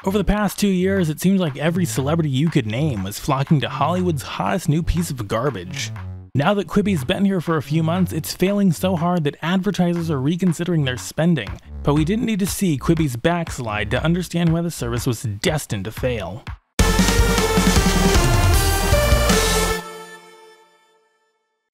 Over the past 2 years, it seems like every celebrity you could name was flocking to Hollywood's hottest new piece of garbage. Now that Quibi's been here for a few months, it's failing so hard that advertisers are reconsidering their spending. But we didn't need to see Quibi's backslide to understand why the service was destined to fail.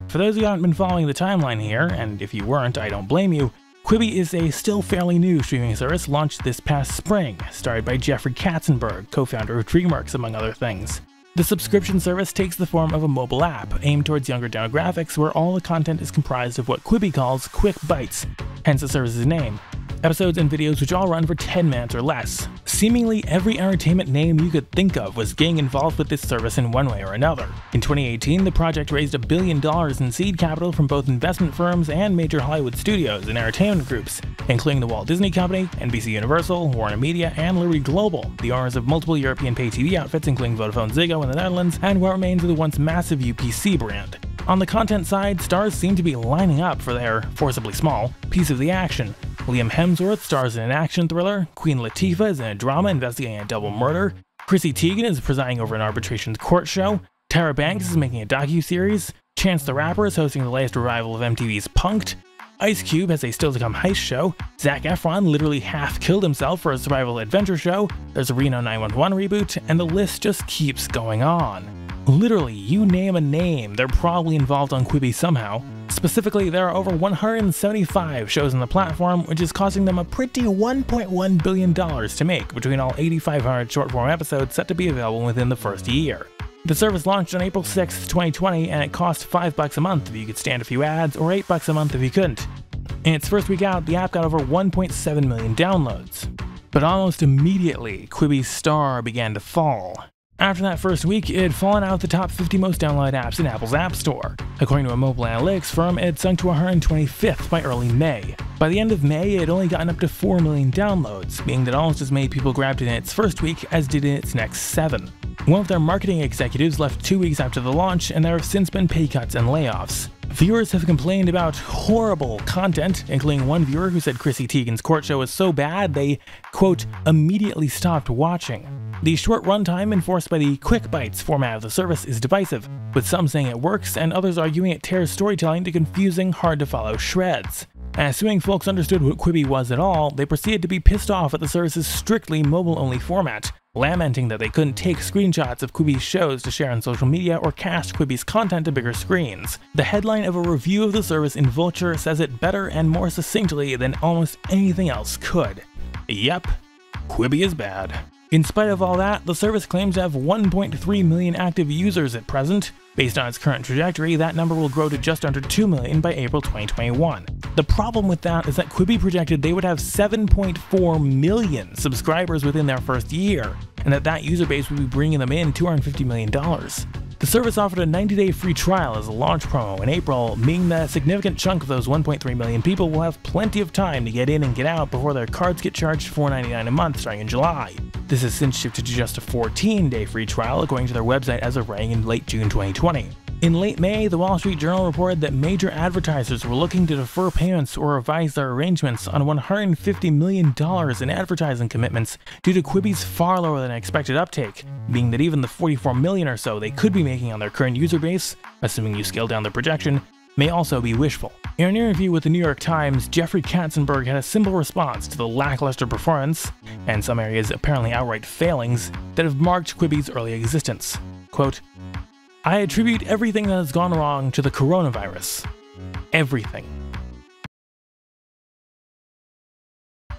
For those who haven't been following the timeline here, and if you weren't, I don't blame you, Quibi is a still fairly new streaming service launched this past spring, started by Jeffrey Katzenberg, co-founder of DreamWorks, among other things. The subscription service takes the form of a mobile app aimed towards younger demographics where all the content is comprised of what Quibi calls quick bites, hence the service's name. Episodes and videos which all run for 10 minutes or less. Seemingly every entertainment name you could think of was getting involved with this service in one way or another. In 2018, the project raised $1 billion in seed capital from both investment firms and major Hollywood studios and entertainment groups, including the Walt Disney Company, NBC Universal, Warner Media, and Liberty Global, the owners of multiple European pay TV outfits including Vodafone Ziggo in the Netherlands and what remains of the once massive UPC brand. On the content side, stars seem to be lining up for their, forcibly small, piece of the action. Liam Hemsworth stars in an action thriller, Queen Latifah is in a drama investigating a double murder, Chrissy Teigen is presiding over an arbitration court show, Tyra Banks is making a docu-series, Chance the Rapper is hosting the latest revival of MTV's Punk'd, Ice Cube has a still-to-come heist show, Zac Efron literally half-killed himself for a survival adventure show, there's a Reno 911 reboot, and the list just keeps going on. Literally, you name a name, they're probably involved on Quibi somehow. Specifically, there are over 175 shows on the platform, which is costing them a pretty $1.1 billion to make between all 8,500 short-form episodes set to be available within the first year. The service launched on April 6, 2020, and it cost $5 a month if you could stand a few ads, or $8 a month if you couldn't. In its first week out, the app got over 1.7 million downloads. But almost immediately, Quibi's star began to fall. After that first week, it had fallen out of the top 50 most downloaded apps in Apple's App Store. According to a mobile analytics firm, it had sunk to 125th by early May. By the end of May, it had only gotten up to 4 million downloads, meaning that almost as many people grabbed it in its first week as did in its next 7. One of their marketing executives left 2 weeks after the launch, and there have since been pay cuts and layoffs. Viewers have complained about horrible content, including one viewer who said Chrissy Teigen's court show was so bad they, quote, immediately stopped watching. The short runtime enforced by the quick bites format of the service is divisive, with some saying it works and others arguing it tears storytelling to confusing, hard-to-follow shreds. And assuming folks understood what Quibi was at all, they proceeded to be pissed off at the service's strictly mobile-only format, lamenting that they couldn't take screenshots of Quibi's shows to share on social media or cast Quibi's content to bigger screens. The headline of a review of the service in Vulture says it better and more succinctly than almost anything else could. Yep, Quibi is bad. In spite of all that, the service claims to have 1.3 million active users at present. Based on its current trajectory, that number will grow to just under 2 million by April 2021. The problem with that is that Quibi projected they would have 7.4 million subscribers within their first year, and that user base would be bringing them in $250 million. The service offered a 90-day free trial as a launch promo in April, meaning that a significant chunk of those 1.3 million people will have plenty of time to get in and get out before their cards get charged $4.99 a month starting in July. This has since shifted to just a 14-day free trial according to their website as of writing in late June 2020. In late May, the Wall Street Journal reported that major advertisers were looking to defer payments or revise their arrangements on $150 million in advertising commitments due to Quibi's far lower than expected uptake, meaning that even the 44 million or so they could be making on their current user base, assuming you scale down their projection, may also be wishful. In an interview with the New York Times, Jeffrey Katzenberg had a simple response to the lackluster performance, and some areas apparently outright failings, that have marked Quibi's early existence. Quote, "I attribute everything that has gone wrong to the coronavirus. Everything."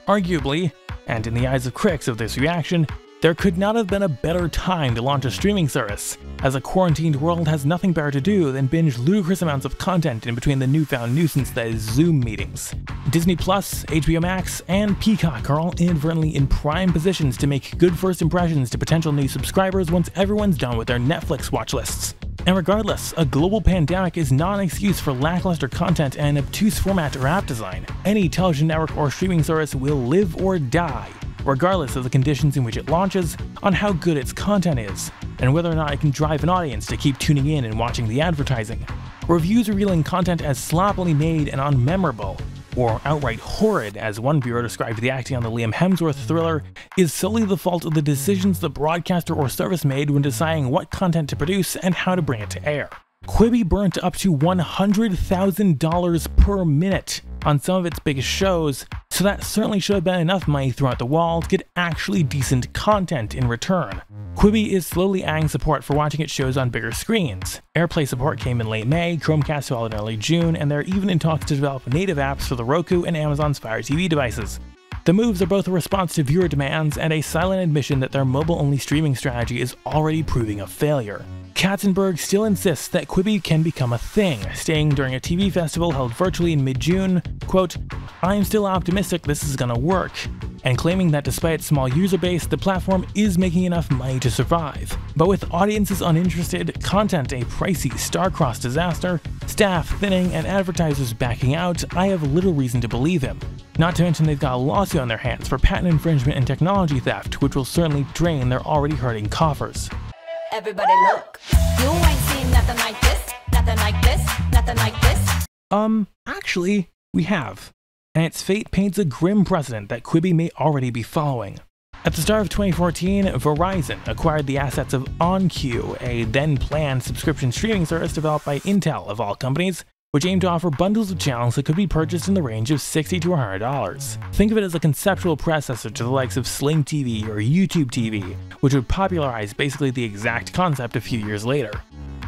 Arguably, and in the eyes of critics of this reaction, there could not have been a better time to launch a streaming service, as a quarantined world has nothing better to do than binge ludicrous amounts of content in between the newfound nuisance that is Zoom meetings. Disney+, HBO Max, and Peacock are all inadvertently in prime positions to make good first impressions to potential new subscribers once everyone's done with their Netflix watch lists. And regardless, a global pandemic is not an excuse for lackluster content and obtuse format or app design. Any television network or streaming service will live or die, regardless of the conditions in which it launches, on how good its content is, and whether or not it can drive an audience to keep tuning in and watching the advertising. Reviews revealing content as sloppily made and unmemorable, or outright horrid as one viewer described the acting on the Liam Hemsworth thriller, is solely the fault of the decisions the broadcaster or service made when deciding what content to produce and how to bring it to air. Quibi burnt up to $100,000 per minute on some of its biggest shows, so that certainly should have been enough money thrown at the wall to get actually decent content in return. Quibi is slowly adding support for watching its shows on bigger screens. AirPlay support came in late May, Chromecast followed in early June, and they're even in talks to develop native apps for the Roku and Amazon's Fire TV devices. The moves are both a response to viewer demands and a silent admission that their mobile-only streaming strategy is already proving a failure. Katzenberg still insists that Quibi can become a thing, stating during a TV festival held virtually in mid-June, quote, "I'm still optimistic this is gonna work," and claiming that despite its small user base, the platform is making enough money to survive. But with audiences uninterested, content a pricey star-crossed disaster, staff thinning, and advertisers backing out, I have little reason to believe him. Not to mention they've got a lawsuit on their hands for patent infringement and technology theft, which will certainly drain their already hurting coffers. Everybody look. You ain't seen nothing like this, nothing like this, nothing like this. Actually, we have. And its fate paints a grim precedent that Quibi may already be following. At the start of 2014, Verizon acquired the assets of OnQ, a then-planned subscription streaming service developed by Intel of all companies, which aimed to offer bundles of channels that could be purchased in the range of $60 to $100. Think of it as a conceptual predecessor to the likes of Sling TV or YouTube TV, which would popularize basically the exact concept a few years later.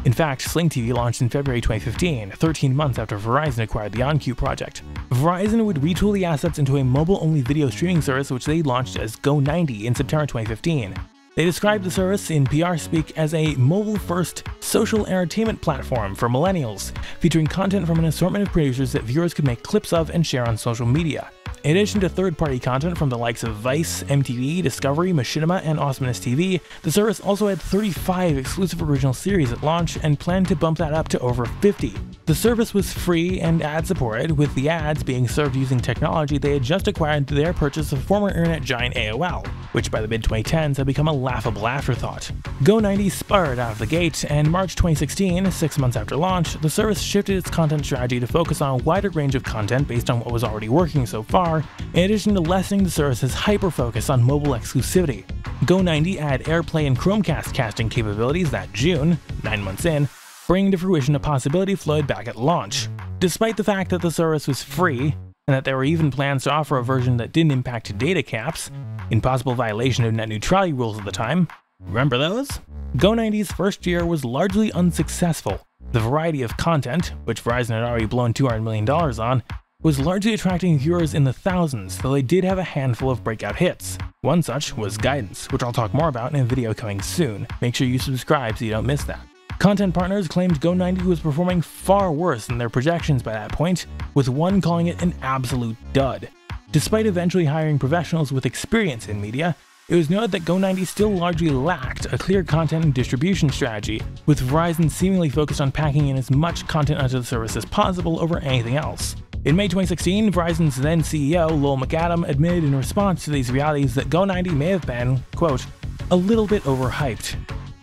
In fact, Sling TV launched in February 2015, 13 months after Verizon acquired the OnQ project. Verizon would retool the assets into a mobile-only video streaming service which they launched as Go90 in September 2015. They described the service in PR speak as a mobile-first social entertainment platform for millennials, featuring content from an assortment of producers that viewers could make clips of and share on social media. In addition to third-party content from the likes of Vice, MTV, Discovery, Machinima, and Awesomeness TV, the service also had 35 exclusive original series at launch and planned to bump that up to over 50. The service was free and ad-supported, with the ads being served using technology they had just acquired through their purchase of former internet giant AOL, which by the mid-2010s had become a laughable afterthought. Go90 sputtered out of the gate, and March 2016, 6 months after launch, the service shifted its content strategy to focus on a wider range of content based on what was already working so far, in addition to lessening the service's hyper-focus on mobile exclusivity. Go90 added AirPlay and Chromecast casting capabilities that June, 9 months in, bringing to fruition a possibility floated back at launch. Despite the fact that the service was free, and that there were even plans to offer a version that didn't impact data caps, in possible violation of net neutrality rules at the time, remember those? Go90's first year was largely unsuccessful. The variety of content, which Verizon had already blown $200 million on, was largely attracting viewers in the thousands, though they did have a handful of breakout hits. One such was Guidance, which I'll talk more about in a video coming soon. Make sure you subscribe so you don't miss that. Content partners claimed Go90 was performing far worse than their projections by that point, with one calling it an absolute dud. Despite eventually hiring professionals with experience in media, it was noted that Go90 still largely lacked a clear content and distribution strategy, with Verizon seemingly focused on packing in as much content onto the service as possible over anything else. In May 2016, Verizon's then CEO, Lowell McAdam, admitted in response to these realities that Go90 may have been, quote, a little bit overhyped.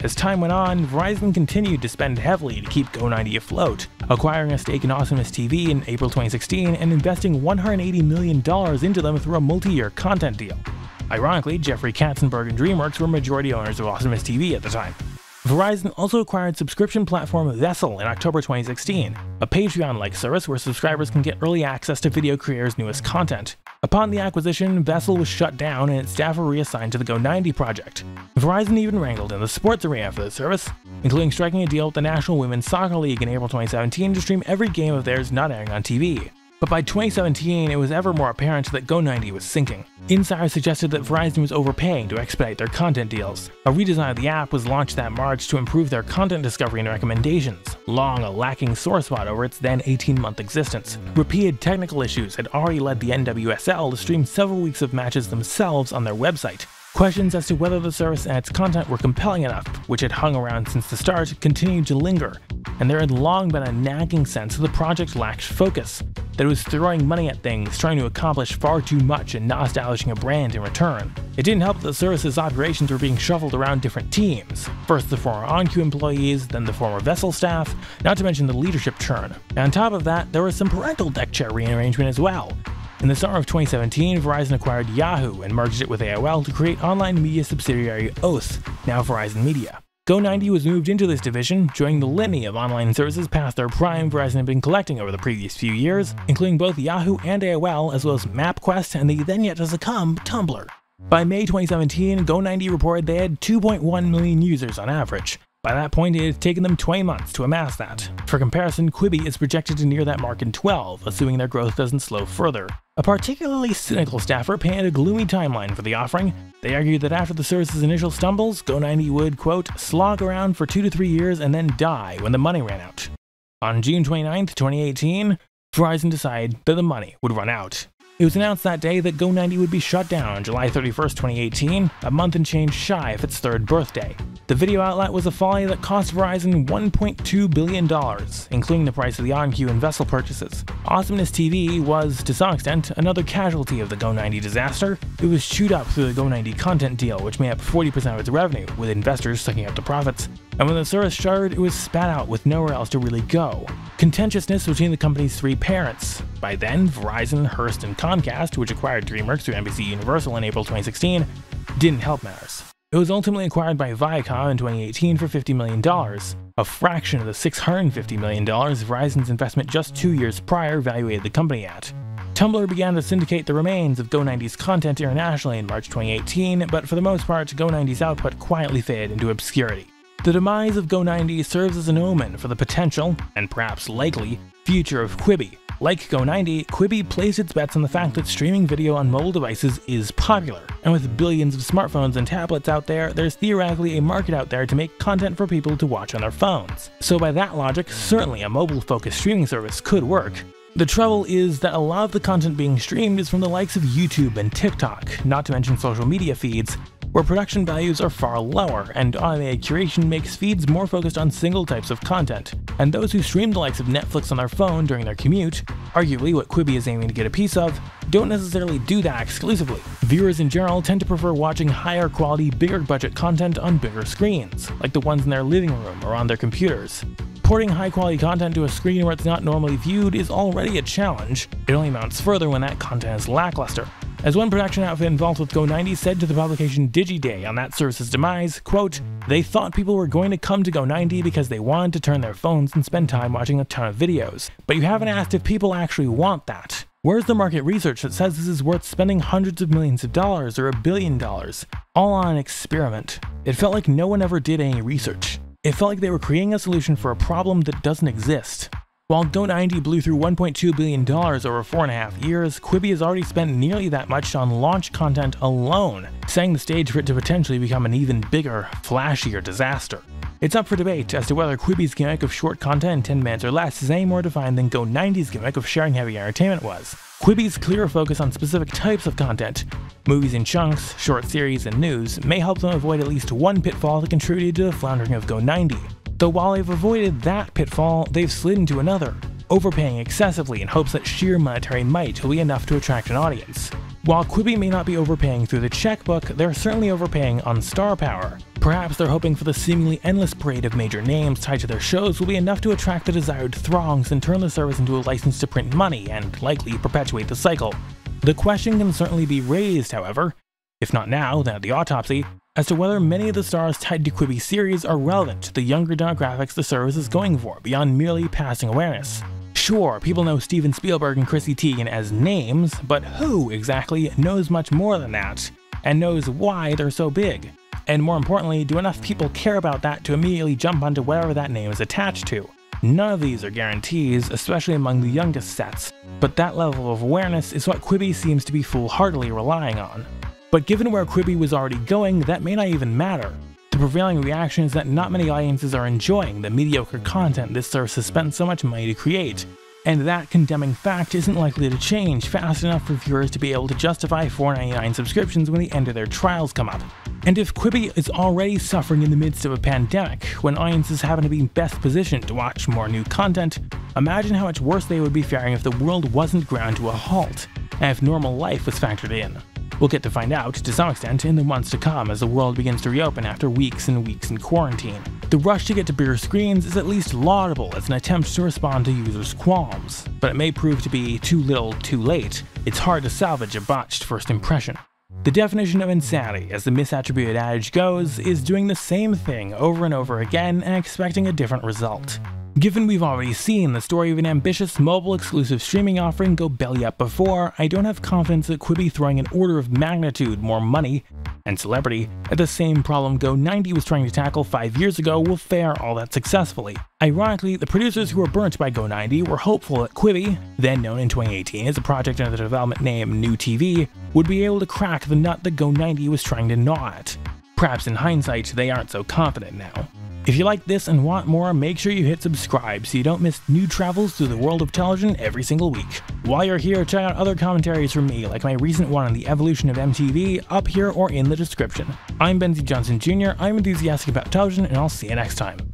As time went on, Verizon continued to spend heavily to keep Go90 afloat, acquiring a stake in Awesomeness TV in April 2016 and investing $180 million into them through a multi-year content deal. Ironically, Jeffrey Katzenberg and DreamWorks were majority owners of Awesomeness TV at the time. Verizon also acquired subscription platform Vessel in October 2016, a Patreon-like service where subscribers can get early access to video creators' newest content. Upon the acquisition, Vessel was shut down and its staff were reassigned to the Go90 project. Verizon even wrangled in the sports arena for the service, including striking a deal with the National Women's Soccer League in April 2017 to stream every game of theirs not airing on TV. But by 2017, it was ever more apparent that Go90 was sinking. Insiders suggested that Verizon was overpaying to expedite their content deals. A redesign of the app was launched that March to improve their content discovery and recommendations, long a lacking sore spot over its then 18-month existence. Repeated technical issues had already led the NWSL to stream several weeks of matches themselves on their website. Questions as to whether the service and its content were compelling enough, which had hung around since the start, continued to linger. and there had long been a nagging sense that the project lacked focus, that it was throwing money at things, trying to accomplish far too much and not establishing a brand in return. It didn't help that the service's operations were being shuffled around different teams, first the former OnQ employees, then the former vessel staff, not to mention the leadership churn. And on top of that, there was some parental deck chair rearrangement as well. In the summer of 2017, Verizon acquired Yahoo and merged it with AOL to create online media subsidiary Oath, now Verizon Media. Go90 was moved into this division, joining the litany of online services past their prime Verizon had been collecting over the previous few years, including both Yahoo and AOL, as well as MapQuest and the then yet to succumb Tumblr. By May 2017, Go90 reported they had 2.1 million users on average. By that point, it had taken them 20 months to amass that. For comparison, Quibi is projected to near that mark in 12, assuming their growth doesn't slow further. A particularly cynical staffer painted a gloomy timeline for the offering. They argued that after the service's initial stumbles, Go90 would, quote, slog around for 2 to 3 years and then die when the money ran out. On June 29, 2018, Verizon decided that the money would run out. It was announced that day that Go90 would be shut down on July 31st, 2018, a month and change shy of its third birthday. The video outlet was a folly that cost Verizon $1.2 billion, including the price of the OnQ and vessel purchases. Awesomeness TV was, to some extent, another casualty of the Go90 disaster. It was chewed up through the Go90 content deal, which made up 40% of its revenue, with investors sucking up the profits. And when the service shuttered, it was spat out with nowhere else to really go. Contentiousness between the company's three parents. By then, Verizon, Hearst, and Comcast, which acquired DreamWorks through NBC Universal in April 2016, didn't help matters. It was ultimately acquired by Viacom in 2018 for $50 million, a fraction of the $650 million Verizon's investment just 2 years prior evaluated the company at. Tumblr began to syndicate the remains of Go90's content internationally in March 2018, but for the most part, Go90's output quietly faded into obscurity. The demise of Go90 serves as an omen for the potential, and perhaps likely, future of Quibi. Like Go90, Quibi placed its bets on the fact that streaming video on mobile devices is popular, and with billions of smartphones and tablets out there, there's theoretically a market out there to make content for people to watch on their phones. So by that logic, certainly a mobile-focused streaming service could work. The trouble is that a lot of the content being streamed is from the likes of YouTube and TikTok, not to mention social media feeds, where production values are far lower, and automated curation makes feeds more focused on single types of content. And those who stream the likes of Netflix on their phone during their commute, arguably what Quibi is aiming to get a piece of, don't necessarily do that exclusively. Viewers in general tend to prefer watching higher quality, bigger budget content on bigger screens, like the ones in their living room or on their computers. Porting high quality content to a screen where it's not normally viewed is already a challenge. It only mounts further when that content is lackluster. As one production outfit involved with Go90 said to the publication DigiDay on that service's demise, quote, they thought people were going to come to Go90 because they wanted to turn their phones and spend time watching a ton of videos. But you haven't asked if people actually want that. Where's the market research that says this is worth spending hundreds of millions of dollars or $1 billion, all on an experiment? It felt like no one ever did any research. It felt like they were creating a solution for a problem that doesn't exist. While Go90 blew through $1.2 billion over 4.5 years, Quibi has already spent nearly that much on launch content alone, setting the stage for it to potentially become an even bigger, flashier disaster. It's up for debate as to whether Quibi's gimmick of short content in 10 minutes or less is any more defined than Go90's gimmick of sharing heavy entertainment was. Quibi's clearer focus on specific types of content, movies in chunks, short series, and news, may help them avoid at least one pitfall that contributed to the floundering of Go90. Though while they've avoided that pitfall, they've slid into another, overpaying excessively in hopes that sheer monetary might will be enough to attract an audience. While Quibi may not be overpaying through the checkbook, they're certainly overpaying on star power. Perhaps they're hoping for the seemingly endless parade of major names tied to their shows will be enough to attract the desired throngs and turn the service into a license to print money and likely perpetuate the cycle. The question can certainly be raised, however, if not now, then at the autopsy, as to whether many of the stars tied to Quibi series are relevant to the younger demographics the service is going for beyond merely passing awareness. Sure, people know Steven Spielberg and Chrissy Teigen as names, but who exactly knows much more than that, and knows why they're so big? And more importantly, do enough people care about that to immediately jump onto whatever that name is attached to? None of these are guarantees, especially among the youngest sets, but that level of awareness is what Quibi seems to be foolhardily relying on. But given where Quibi was already going, that may not even matter. The prevailing reaction is that not many audiences are enjoying the mediocre content this service has spent so much money to create, and that condemning fact isn't likely to change fast enough for viewers to be able to justify $4.99 subscriptions when the end of their trials come up. And if Quibi is already suffering in the midst of a pandemic, when audiences happen to be best positioned to watch more new content, imagine how much worse they would be faring if the world wasn't ground to a halt, and if normal life was factored in. We'll get to find out, to some extent, in the months to come as the world begins to reopen after weeks and weeks in quarantine. The rush to get to bigger screens is at least laudable as an attempt to respond to users' qualms, but it may prove to be too little too late. It's hard to salvage a botched first impression. The definition of insanity, as the misattributed adage goes, is doing the same thing over and over again and expecting a different result. Given we've already seen the story of an ambitious mobile-exclusive streaming offering go belly up before, I don't have confidence that Quibi throwing an order of magnitude more money and celebrity at the same problem Go90 was trying to tackle 5 years ago will fare all that successfully. Ironically, the producers who were burnt by Go90 were hopeful that Quibi, then known in 2018 as a project under the development name New TV, would be able to crack the nut that Go90 was trying to gnaw at. Perhaps in hindsight, they aren't so confident now. If you like this and want more, make sure you hit subscribe so you don't miss new travels through the world of television every single week. While you're here, check out other commentaries from me, like my recent one on the evolution of MTV, up here or in the description. I'm Benzie Johnson Jr., I'm enthusiastic about television, and I'll see you next time.